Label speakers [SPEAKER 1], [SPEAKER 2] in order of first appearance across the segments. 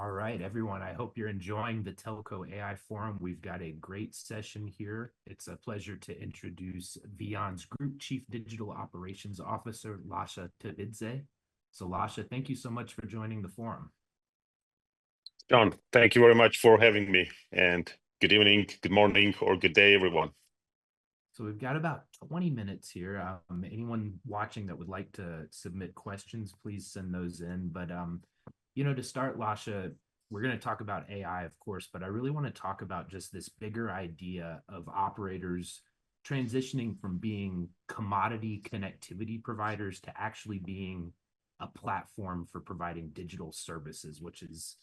[SPEAKER 1] All right, everyone. I hope you're enjoying the Telco AI Forum. We've got a great session here. It's a pleasure to introduce VEON's Group Chief Digital Operations Officer, Lasha Tabidze. So, Lasha, thank you so much for joining the forum.
[SPEAKER 2] John, thank you very much for having me. And good evening, good morning, or good day, everyone.
[SPEAKER 1] So we've got about 20 minutes here. Anyone watching that would like to submit questions, please send those in. But to start, Lasha, we're going to talk about AI, of course, but I really want to talk about just this bigger idea of operators transitioning from being commodity connectivity providers to actually being a platform for providing digital services, which has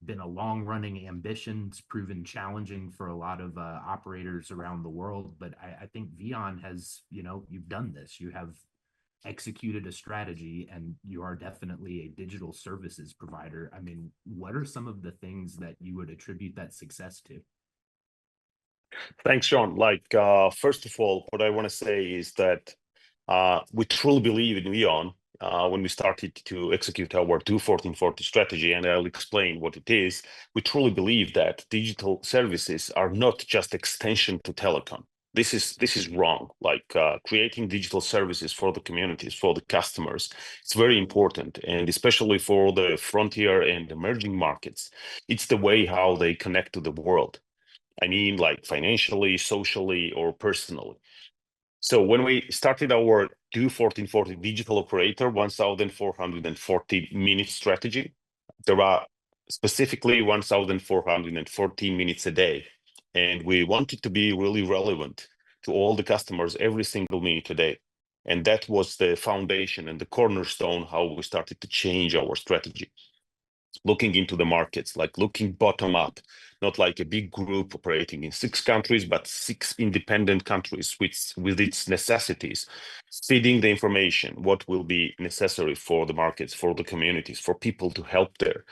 [SPEAKER 1] been a long-running ambition. It's proven challenging for a lot of operators around the world, but I think VEON has, you've done this. You have executed a strategy, and you are definitely a digital services provider. I mean, what are some of the things that you would attribute that success to?
[SPEAKER 2] Thanks, John. First of all, what I want to say is that we truly believe in VEON when we started to execute our Do 1440 strategy, and I'll explain what it is. We truly believe that digital services are not just extension to telecom. This is wrong. Creating digital services for the communities, for the customers, it's very important, and especially for the frontier and emerging markets. It's the way how they connect to the world. I mean, like financially, socially, or personally. So when we started our Do 1440 digital operator 1,440 minute strategy, there are specifically 1,440 minutes a day. And we wanted to be really relevant to all the customers every single minute a day. And that was the foundation and the cornerstone how we started to change our strategy. Looking into the markets, like looking bottom up, not like a big group operating in 6 countries, but 6 independent countries with its necessities, feeding the information, what will be necessary for the markets, for the communities, for people to help there.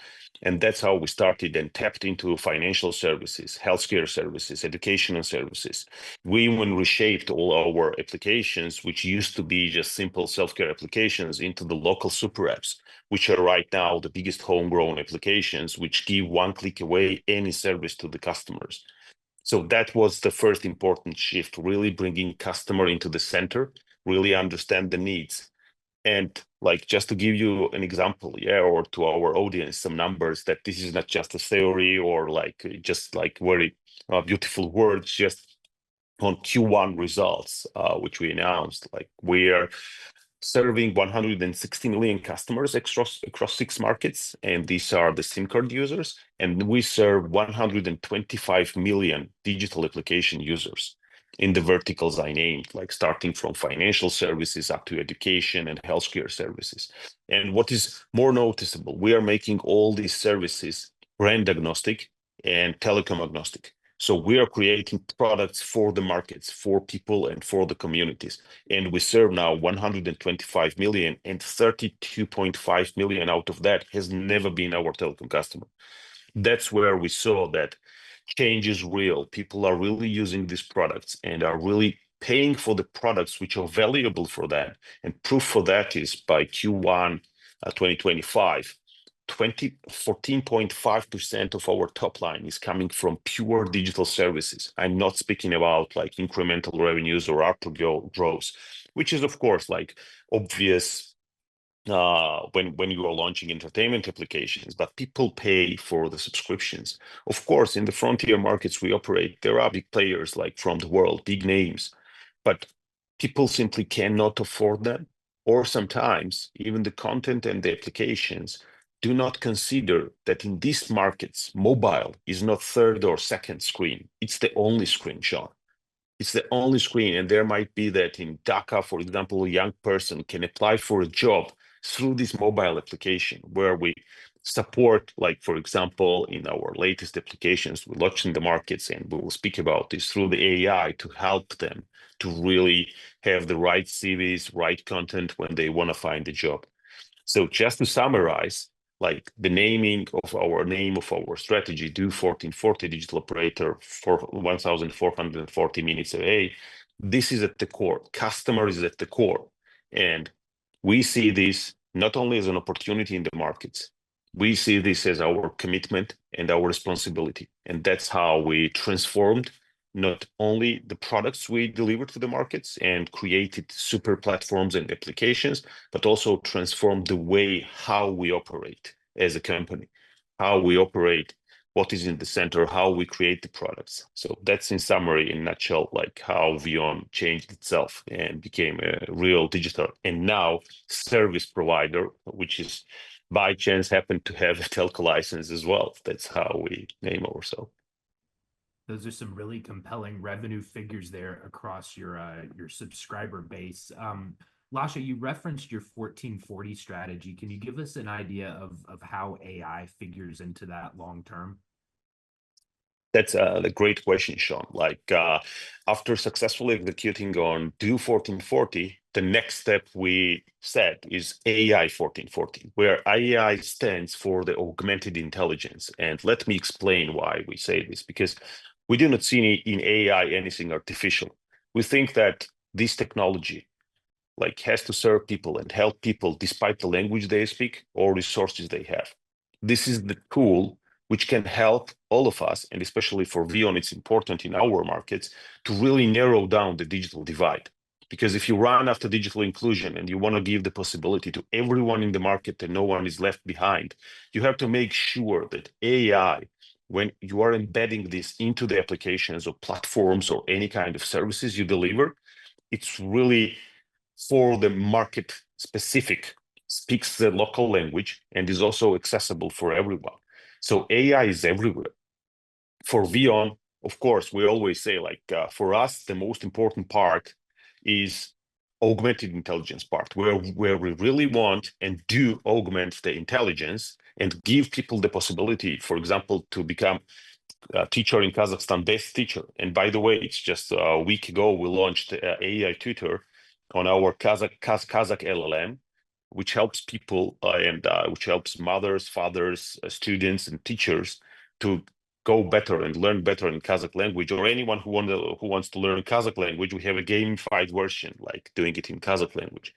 [SPEAKER 2] And that's how we started and tapped into financial services, healthcare services, educational services. We even reshaped all our applications, which used to be just simple self-care applications, into the local super apps, which are right now the biggest homegrown applications, which give one click away any service to the customers. So that was the first important shift, really bringing customer into the center, really understand the needs. And just to give you an example, or to our audience, some numbers, that this is not just a theory or just very beautiful words, just on Q1 results, which we announced, we are serving 160 million customers across 6 markets, and these are the SIM card users, and we serve 125 million digital application users in the verticals I named, starting from financial services up to education and healthcare services. And what is more noticeable, we are making all these services brand agnostic and telecom agnostic. So we are creating products for the markets, for people, and for the communities. And we serve now 125 million, and 32.5 million out of that has never been our telecom customer. That's where we saw that change is real. People are really using these products and are really paying for the products which are valuable for that. And proof for that is by Q1 2025, 14.5% of our top line is coming from pure digital services. I'm not speaking about incremental revenues or ARPU growth, which is of course obvious when you are launching entertainment applications, but people pay for the subscriptions. Of course, in the frontier markets we operate, there are big players from the world, big names, but people simply cannot afford them, or sometimes even the content and the applications do not consider that in these markets, mobile is not third or second screen. It's the only screen, Sean. It's the only screen, and there might be that in Dhaka, for example, a young person can apply for a job through this mobile application, where we support, for example, in our latest applications, we launched in the markets, and we will speak about this through the AI to help them to really have the right CVs, right content when they want to find a job. So just to summarize, the naming of our name of our strategy, Do 1440 digital operator for 1,440 minutes a day, this is at the core. Customer is at the core. And we see this not only as an opportunity in the markets, We see this as our commitment and our responsibility. And that's how we transformed not only the products we deliver to the markets and created super platforms and applications, but also transformed the way how we operate as a company, how we operate, what is in the center, how we create the products. So that's in summary, in a nutshell, like how VEON changed itself and became a real digital and now service provider, which is by chance happened to have a telco license as well. That's how we name ourselves.
[SPEAKER 1] Those are some really compelling revenue figures there across your subscriber base. Lasha, you referenced your 1440 strategy. Can you give us an idea of how AI figures into that long term?
[SPEAKER 2] That's a great question, Sean. Like after successfully executing on Do 1440, the next step we set is AI 1440, where AI stands for the augmented intelligence. And let me explain why we say this, because we do not see in AI anything artificial. We think that this technology like has to serve people and help people despite the language they speak or resources they have. This is the tool which can help all of us, and especially for VEON, it's important in our markets to really narrow down the digital divide. Because if you run after digital inclusion and you want to give the possibility to everyone in the market and no one is left behind, you have to make sure that AI, when you are embedding this into the applications or platforms or any kind of services you deliver, it's really for the market specific, speaks the local language, and is also accessible for everyone. So AI is everywhere. For VEON, of course, we always say like for us, the most important part is augmented intelligence part, where we really want and do augment the intelligence and give people the possibility, for example, to become teacher in Kazakhstan, best teacher. And by the way, it's just a week ago we launched AI tutor on our Kazakh LLM, which helps people and which helps mothers, fathers, students, and teachers to go better and learn better in Kazakh language. Or anyone who wants to learn Kazakh language, we have a gamified version, like doing it in Kazakh language.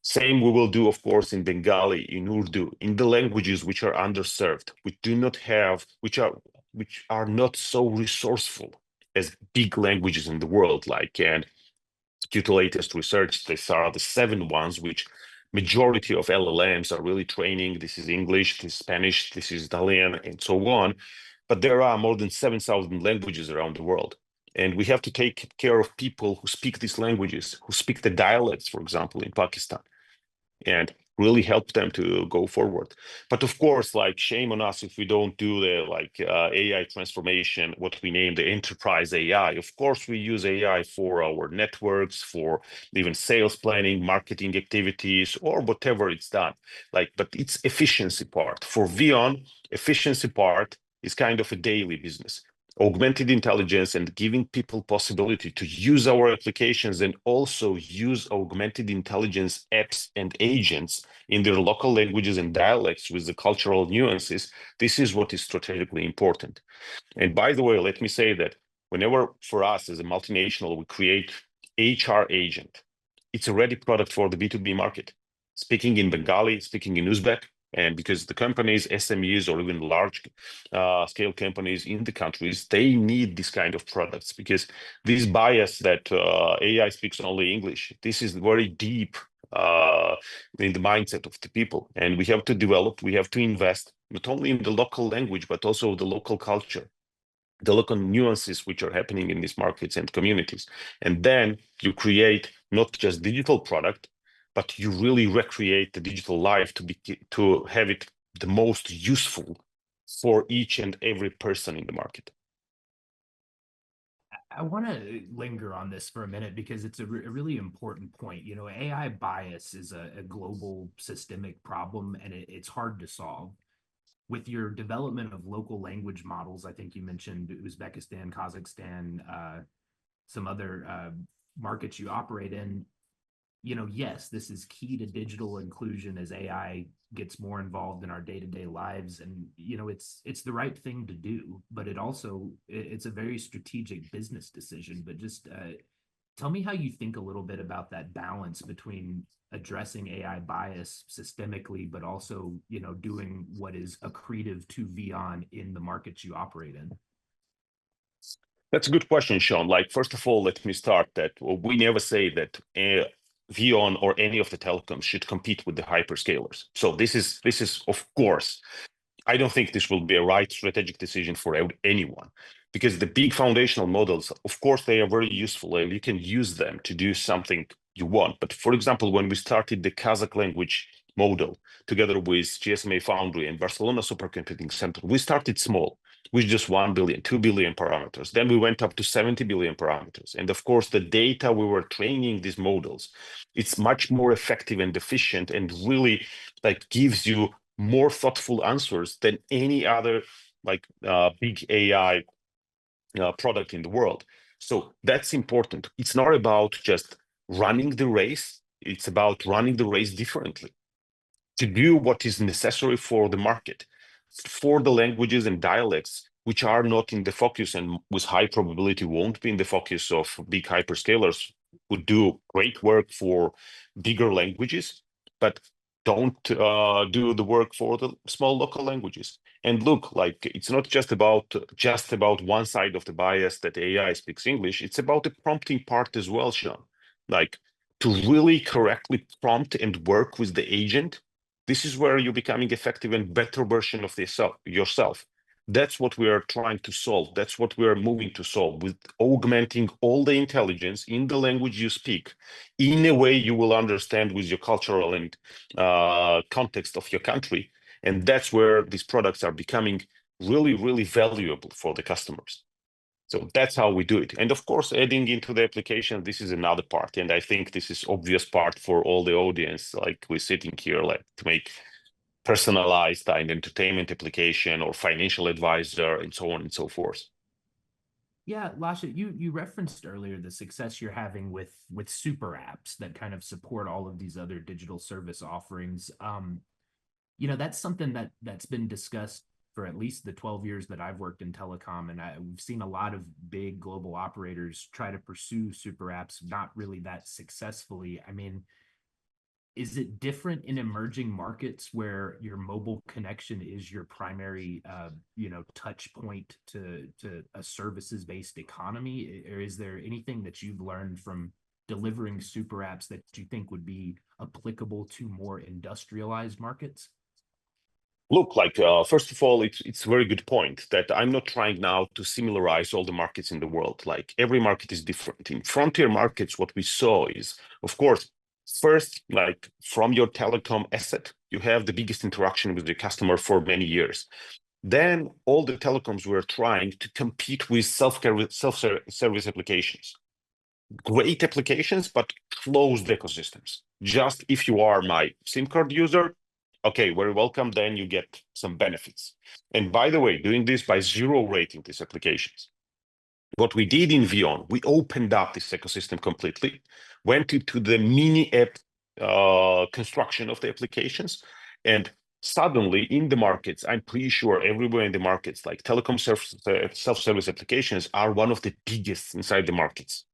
[SPEAKER 2] Same we will do, of course, in Bengali, in Urdu, in the languages which are underserved, which do not have, which are not so resourceful as big languages in the world, like, and due to latest research, these are the 7 ones which majority of LLMs are really training. This is English, this is Spanish, this is Italian, and so on. But there are more than 7,000 languages around the world. And we have to take care of people who speak these languages, who speak the dialects, for example, in Pakistan, and really help them to go forward. But of course, like shame on us if we don't do the like AI transformation, what we name the enterprise AI. Of course, we use AI for our networks, for even sales planning, marketing activities, or whatever it's done. Like, but it's efficiency part. For VEON, efficiency part is kind of a daily business. Augmented intelligence and giving people possibility to use our applications and also use augmented intelligence apps and agents in their local languages and dialects with the cultural nuances, this is what is strategically important. And by the way, let me say that whenever for us as a multinational, we create HR agent, it's a ready product for the B2B market. Speaking in Bengali, speaking in Uzbek, and because the companies, SMEs, or even large scale companies in the countries, they need this kind of products because this bias that AI speaks only English, this is very deep in the mindset of the people. And we have to develop, we have to invest not only in the local language, but also the local culture, the local nuances which are happening in these markets and communities. And then you create not just digital product, but you really recreate the digital life to have it the most useful for each and every person in the market.
[SPEAKER 1] I want to linger on this for a minute because it's a really important point. You know, AI bias is a global systemic problem and it's hard to solve. With your development of local language models, I think you mentioned Uzbekistan, Kazakhstan, some other markets you operate in. You know, yes, this is key to digital inclusion as AI gets more involved in our day-to-day lives, and you know, it's the right thing to do, but it's a very strategic business decision. But just tell me how you think a little bit about that balance between addressing AI bias systemically, but also, doing what is accretive to VEON in the markets you operate in?
[SPEAKER 2] That's a good question, Sean. Like, first of all, let me start that we never say that VEON or any of the telecoms should compete with the hyperscalers. So this is of course, I don't think this will be a right strategic decision for anyone, because the big foundational models, of course, they are very useful and you can use them to do something you want. But for example, when we started the Kazakh language model together with GSMA Foundry and Barcelona Supercomputing Center, we started small with just 1 billion, 2 billion parameters. Then we went up to 70 billion parameters. And of course, the data we were training these models, it's much more effective and efficient and really like gives you more thoughtful answers than any other big AI product in the world. So that's important. It's not about just running the race. It's about running the race differently to do what is necessary for the market, for the languages and dialects which are not in the focus and with high probability won't be in the focus of big hyperscalers, would do great work for bigger languages, but don't do the work for the small local languages. And look, like it's not just about one side of the bias that AI speaks English. It's about the prompting part as well, Sean. Like to really correctly prompt and work with the agent, this is where you're becoming effective and better version of yourself. That's what we are trying to solve. That's what we are moving to solve with augmenting all the intelligence in the language you speak in a way you will understand with your cultural and context of your country. And that's where these products are becoming really, really valuable for the customers. So that's how we do it. And of course, adding into the application, this is another part. And I think this is obvious part for all the audience, like we're sitting here, like to make personalized and entertainment application or financial advisor and so on and so forth.
[SPEAKER 1] Yeah, Lasha, you referenced earlier the success you're having with super apps that kind of support all of these other digital service offerings. That's something that's been discussed for at least the 12 years that I've worked in telecom, and we've seen a lot of big global operators try to pursue super apps, not really that successfully. I mean, is it different in emerging markets where your mobile connection is your primary touch point to a services based economy, or is there anything that you've learned from delivering super apps that you think would be applicable to more industrialized markets?
[SPEAKER 2] Look, like first of all, it's a very good point that I'm not trying now to similarize all the markets in the world. Like every market is different. In frontier markets, what we saw is, of course, first, like from your telecom asset, you have the biggest interaction with the customer for many years. Then all the telecoms were trying to compete with self-service applications. Great applications, but closed ecosystems. Just if you are my SIM card user, okay, very welcome, then you get some benefits. And by the way, doing this by zero rating these applications. What we did in VEON, we opened up this ecosystem completely, went into the mini app construction of the applications, and suddenly in the markets, I'm pretty sure everywhere in the markets, like telecom self-service applications are one of the biggest inside the markets.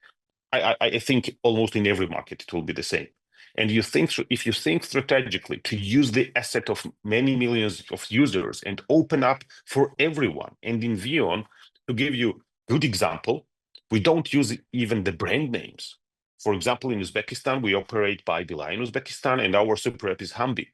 [SPEAKER 2] I think almost in every market it will be the same. And if you think strategically to use the asset of many millions of users and open up for everyone, and in VEON, to give you a good example, we don't use even the brand names. For example, in Uzbekistan, we operate by Beeline Uzbekistan, and our super app is Hambi.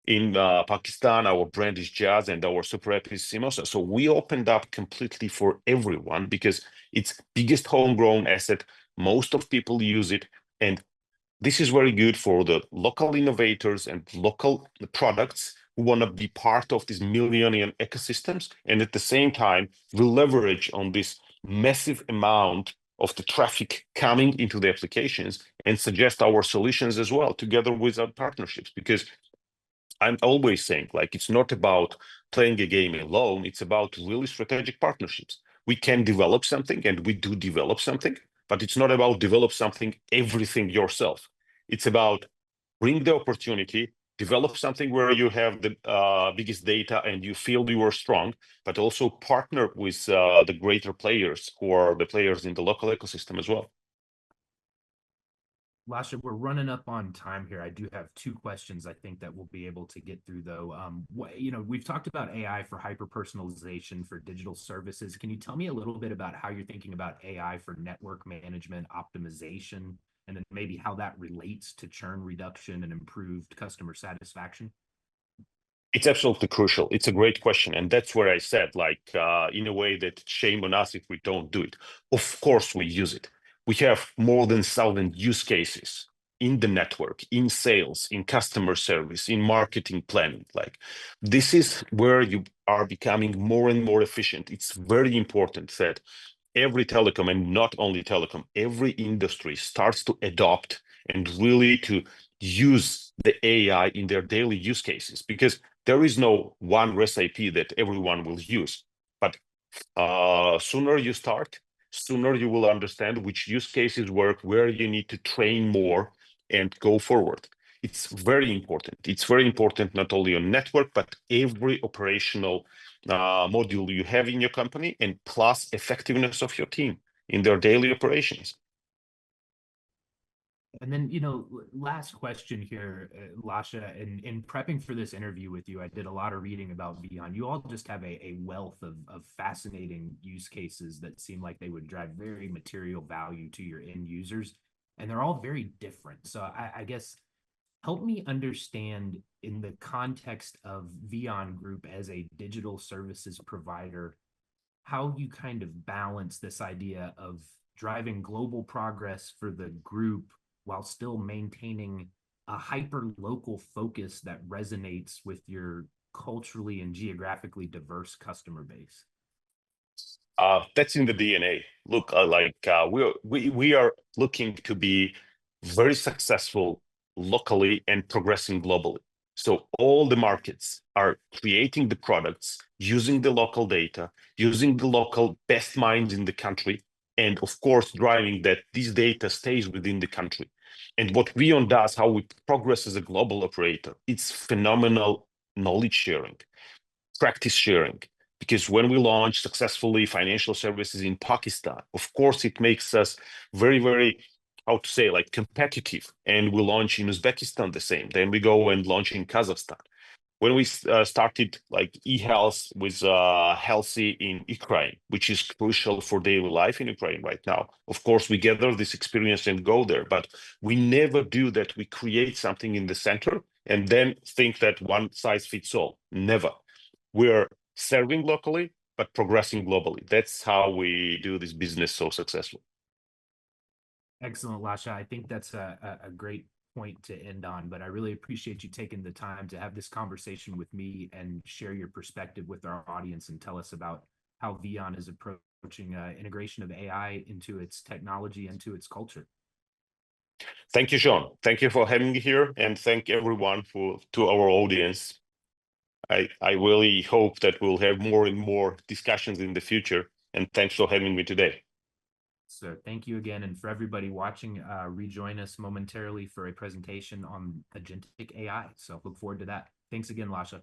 [SPEAKER 2] In Pakistan, our brand is Jazz, and our super app is Simosa. So we opened up completely for everyone because it's biggest homegrown asset. Most of people use it, and this is very good for the local innovators and local products who want to be part of these millennium ecosystems. And at the same time, we leverage on this massive amount of the traffic coming into the applications and suggest our solutions as well, together with our partnerships. Because I'm always saying, like, it's not about playing a game alone. It's about really strategic partnerships. We can develop something, and we do develop something, but it's not about develop something, everything yourself. It's about bring the opportunity, develop something where you have the biggest data and you feel you are strong, but also partner with the greater players who are the players in the local ecosystem as well.
[SPEAKER 1] Lasha, we're running up on time here. I do have two questions I think that we'll be able to get through though. We've talked about AI for hyper personalization for digital services. Can you tell me a little bit about how you're thinking about AI for network management optimization, and then maybe how that relates to churn reduction and improved customer satisfaction?
[SPEAKER 2] It's absolutely crucial. It's a great question. And that's where I said, in a way that shame on us if we don't do it. Of course, we use it. We have more than 1,000 use cases in the network, in sales, in customer service, in marketing planning. Like, this is where you are becoming more and more efficient. It's very important that every telecom, and not only telecom, every industry starts to adopt and really to use the AI in their daily use cases, because there is no one recipe that everyone will use. But sooner you start, sooner you will understand which use cases work, where you need to train more and go forward. It's very important. It's very important not only on network, but every operational module you have in your company, and plus effectiveness of your team in their daily operations.
[SPEAKER 1] And then, last question here, Lasha, in prepping for this interview with you, I did a lot of reading about VEON. You all just have a wealth of fascinating use cases that seem like they would drive very material value to your end users. And they're all very different. So I guess help me understand in the context of VEON Group as a digital services provider, how you kind of balance this idea of driving global progress for the group while still maintaining a hyper local focus that resonates with your culturally and geographically diverse customer base.
[SPEAKER 2] That's in the DNA. Look, we are looking to be very successful locally and progressing globally. So all the markets are creating the products using the local data, using the local best minds in the country, and of course driving that this data stays within the country. And what VEON does, how we progress as a global operator, it's phenomenal knowledge sharing, practice sharing. Because when we launch successfully financial services in Pakistan, of course, it makes us very, very, how to say, like competitive. And we launch in Uzbekistan the same. Then we go and launch in Kazakhstan. When we started like e-health with Healthy in Ukraine, which is crucial for daily life in Ukraine right now. Of course, we gather this experience and go there, but we never do that. We create something in the center and then think that one size fits all. Never. We're serving locally, but progressing globally. That's how we do this business so successful.
[SPEAKER 1] Excellent, Lasha. I think that's a great point to end on, but I really appreciate you taking the time to have this conversation with me and share your perspective with our audience and tell us about how VEON is approaching integration of AI into its technology and to its culture.
[SPEAKER 2] Thank you, Sean. Thank you for having me here, and thank everyone to our audience. I really hope that we'll have more and more discussions in the future, and thanks for having me today.
[SPEAKER 1] So thank you again. And for everybody watching, rejoin us momentarily for a presentation on agentic AI. So look forward to that. Thanks again, Lasha.